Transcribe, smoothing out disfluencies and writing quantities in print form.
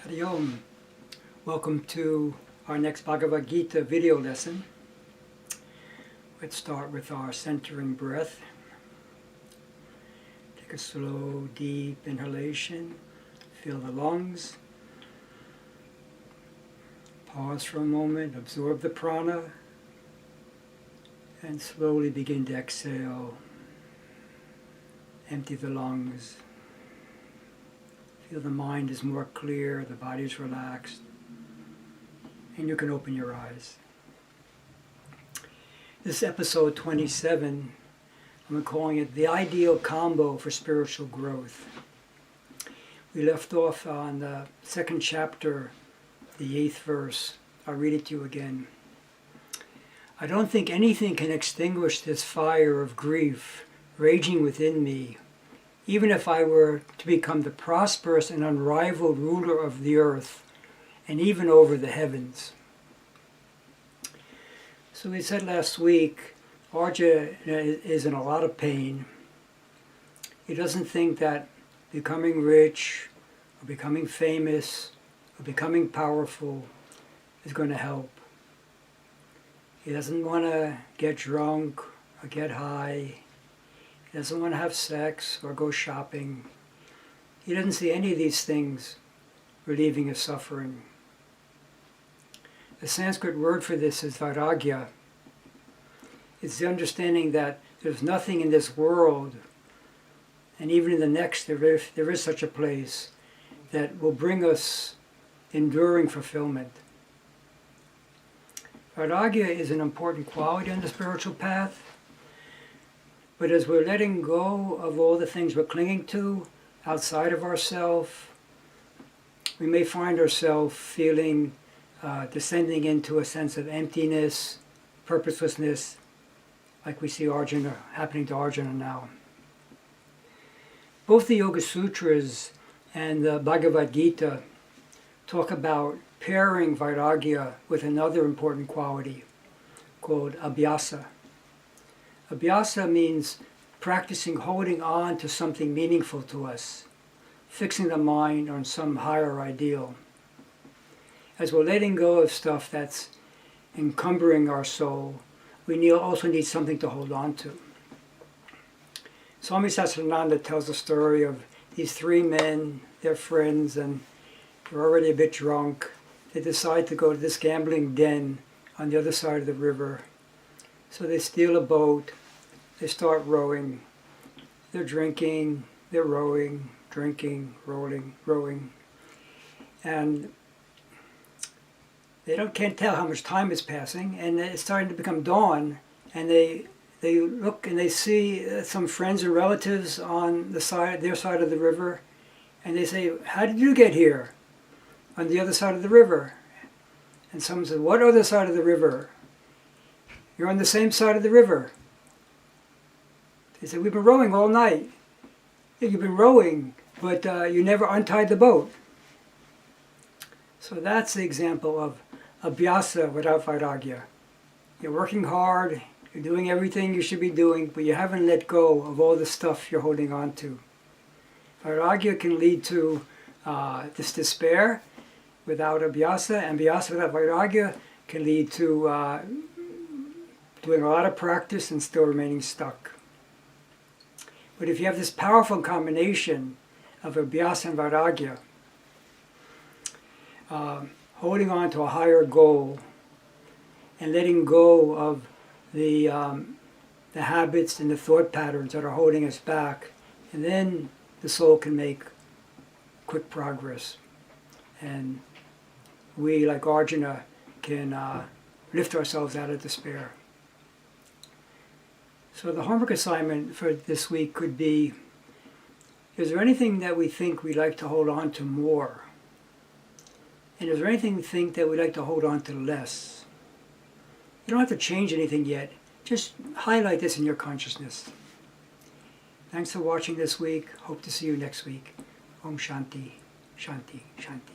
Hari Om. Welcome to our next Bhagavad Gita video lesson. Let's start with our centering breath. Take a slow, deep inhalation. Feel the lungs. Pause for a moment, absorb the prana, and slowly begin to exhale. Empty the lungs. Feel the mind is more clear, the body is relaxed, and you can open your eyes. This is episode 27. I'm calling it the ideal combo for spiritual growth. We left off on the second chapter, the 8th verse. I'll read it to you again. I don't think anything can extinguish this fire of grief raging within me, even if I were to become the prosperous and unrivaled ruler of the earth, and even over the heavens. So we said last week, Arjuna is in a lot of pain. He doesn't think that becoming rich, or becoming famous, or becoming powerful is going to help. He doesn't want to get drunk or get high. He doesn't want to have sex or go shopping. He doesn't see any of these things relieving his suffering. The Sanskrit word for this is vairagya. It's the understanding that there's nothing in this world, and even in the next there is such a place, that will bring us enduring fulfillment. Vairagya is an important quality on the spiritual path. But as we're letting go of all the things we're clinging to outside of ourselves, we may find ourselves feeling, descending into a sense of emptiness, purposelessness, like we see happening to Arjuna now. Both the Yoga Sutras and the Bhagavad Gita talk about pairing vairagya with another important quality called abhyasa. Abhyasa means practicing holding on to something meaningful to us, fixing the mind on some higher ideal. As we're letting go of stuff that's encumbering our soul, we also need something to hold on to. Swami Satchidananda tells the story of these three men, they're friends, and they're already a bit drunk. They decide to go to this gambling den on the other side of the river. So they steal a boat, they start rowing, they're drinking, they're rowing, drinking, rowing. And they can't tell how much time is passing, and it's starting to become dawn, and they look and they see some friends and relatives on their side of the river, and they say, "How did you get here on the other side of the river?" And someone said, "What other side of the river?" "You're on the same side of the river." They said, "We've been rowing all night." "Yeah, you've been rowing, but you never untied the boat." So that's the example of abhyasa without vairagya. You're working hard, you're doing everything you should be doing, but you haven't let go of all the stuff you're holding on to. Vairagya can lead to this despair without abhyasa, and abhyasa without vairagya can lead to doing a lot of practice and still remaining stuck. But if you have this powerful combination of abhyasa and vairagya, holding on to a higher goal and letting go of the habits and the thought patterns that are holding us back, and then the soul can make quick progress. And we, like Arjuna, can lift ourselves out of despair. So the homework assignment for this week could be, is there anything that we think we'd like to hold on to more? And is there anything we think that we'd like to hold on to less? You don't have to change anything yet. Just highlight this in your consciousness. Thanks for watching this week. Hope to see you next week. Om Shanti, Shanti, Shanti.